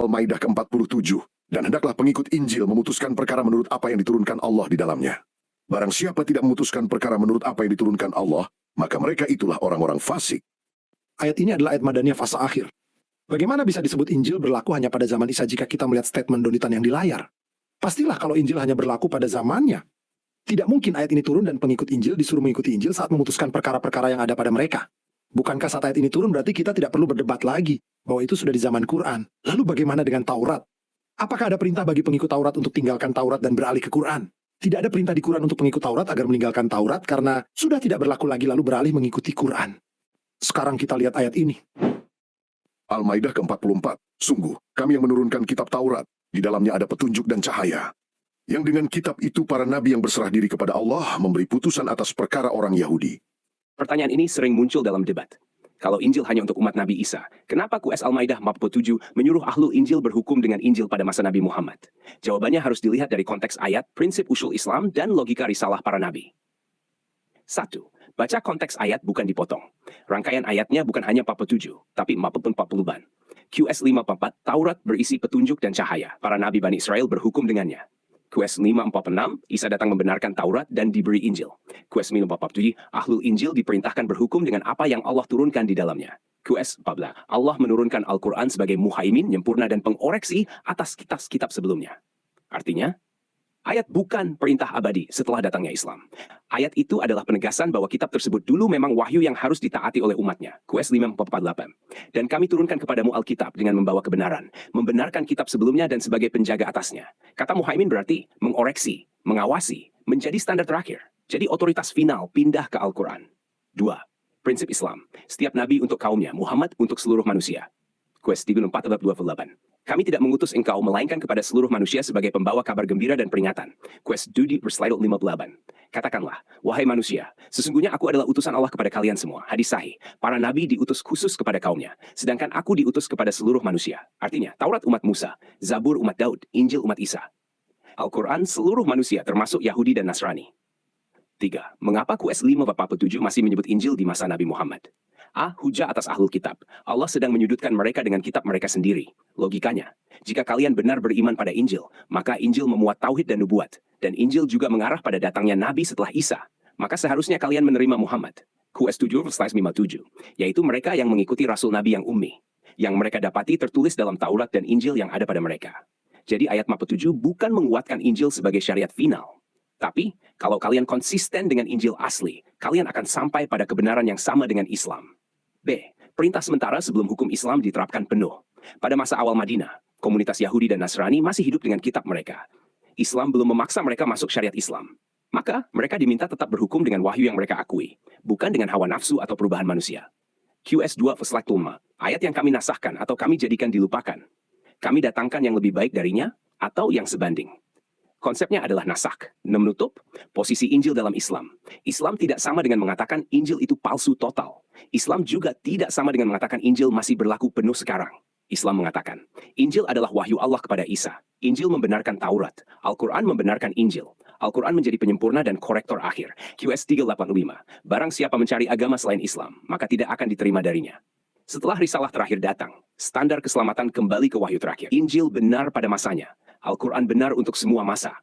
Al-Maidah ke-47. Dan hendaklah pengikut Injil memutuskan perkara menurut apa yang diturunkan Allah di dalamnya. Barang siapa tidak memutuskan perkara menurut apa yang diturunkan Allah, maka mereka itulah orang-orang fasik. Ayat ini adalah ayat Madaniyah fase akhir. Bagaimana bisa disebut Injil berlaku hanya pada zaman Isa jika kita melihat statement Donitan yang di layar? Pastilah kalau Injil hanya berlaku pada zamannya. Tidak mungkin ayat ini turun dan pengikut Injil disuruh mengikuti Injil saat memutuskan perkara-perkara yang ada pada mereka. Bukankah saat ayat ini turun berarti kita tidak perlu berdebat lagi bahwa itu sudah di zaman Quran? Lalu bagaimana dengan Taurat? Apakah ada perintah bagi pengikut Taurat untuk tinggalkan Taurat dan beralih ke Quran? Tidak ada perintah di Quran untuk pengikut Taurat agar meninggalkan Taurat karena sudah tidak berlaku lagi lalu beralih mengikuti Quran. Sekarang kita lihat ayat ini. Al-Maidah ke-44. Sungguh, kami yang menurunkan kitab Taurat. Di dalamnya ada petunjuk dan cahaya. Yang dengan kitab itu para nabi yang berserah diri kepada Allah memberi putusan atas perkara orang Yahudi. Pertanyaan ini sering muncul dalam debat. Kalau Injil hanya untuk umat Nabi Isa, kenapa QS Al-Maidah 47 menyuruh Ahlul Injil berhukum dengan Injil pada masa Nabi Muhammad? Jawabannya harus dilihat dari konteks ayat, prinsip usul Islam, dan logika risalah para nabi. 1. Baca konteks ayat bukan dipotong. Rangkaian ayatnya bukan hanya 47, tapi 40-40-an. QS 54, Taurat berisi petunjuk dan cahaya. Para nabi Bani Israel berhukum dengannya. QS 546, Isa datang membenarkan Taurat dan diberi Injil. QS 547, Ahlul Injil diperintahkan berhukum dengan apa yang Allah turunkan di dalamnya. QS 14, Allah menurunkan Al-Quran sebagai muhaimin, nyempurna dan pengoreksi atas kitab-kitab sebelumnya. Artinya, ayat bukan perintah abadi setelah datangnya Islam. Ayat itu adalah penegasan bahwa kitab tersebut dulu memang wahyu yang harus ditaati oleh umatnya. QS 548. Dan kami turunkan kepadamu Alkitab dengan membawa kebenaran, membenarkan kitab sebelumnya dan sebagai penjaga atasnya. Kata muhaimin berarti mengoreksi, mengawasi, menjadi standar terakhir. Jadi otoritas final pindah ke Al-Quran. 2. Prinsip Islam. Setiap nabi untuk kaumnya, Muhammad untuk seluruh manusia. QS 34-28. Kami tidak mengutus engkau melainkan kepada seluruh manusia sebagai pembawa kabar gembira dan peringatan. QS Dudi Berslide 58. Katakanlah, wahai manusia, sesungguhnya aku adalah utusan Allah kepada kalian semua. Hadis sahih. Para nabi diutus khusus kepada kaumnya, sedangkan aku diutus kepada seluruh manusia. Artinya, Taurat umat Musa, Zabur umat Daud, Injil umat Isa. Al-Quran seluruh manusia termasuk Yahudi dan Nasrani. 3. Mengapa QS 547 masih menyebut Injil di masa Nabi Muhammad? A. Hujah atas ahlul kitab. Allah sedang menyudutkan mereka dengan kitab mereka sendiri. Logikanya, jika kalian benar beriman pada Injil, maka Injil memuat tauhid dan nubuat, dan Injil juga mengarah pada datangnya Nabi setelah Isa. Maka seharusnya kalian menerima Muhammad. QS 7-57, yaitu mereka yang mengikuti Rasul Nabi yang ummi, yang mereka dapati tertulis dalam Taurat dan Injil yang ada pada mereka. Jadi ayat 47 bukan menguatkan Injil sebagai syariat final. Tapi, kalau kalian konsisten dengan Injil asli, kalian akan sampai pada kebenaran yang sama dengan Islam. B. Perintah sementara sebelum hukum Islam diterapkan penuh. Pada masa awal Madinah, komunitas Yahudi dan Nasrani masih hidup dengan kitab mereka. Islam belum memaksa mereka masuk syariat Islam. Maka, mereka diminta tetap berhukum dengan wahyu yang mereka akui, bukan dengan hawa nafsu atau perubahan manusia. QS 2-5, ayat yang kami nasahkan atau kami jadikan dilupakan. Kami datangkan yang lebih baik darinya, atau yang sebanding. Konsepnya adalah nasak, menutup posisi Injil dalam Islam. Islam tidak sama dengan mengatakan Injil itu palsu total. Islam juga tidak sama dengan mengatakan Injil masih berlaku penuh sekarang. Islam mengatakan, Injil adalah wahyu Allah kepada Isa. Injil membenarkan Taurat. Al-Quran membenarkan Injil. Al-Quran menjadi penyempurna dan korektor akhir. QS 385. Barang siapa mencari agama selain Islam, maka tidak akan diterima darinya. Setelah risalah terakhir datang, standar keselamatan kembali ke wahyu terakhir. Injil benar pada masanya. Al-Quran benar untuk semua masa.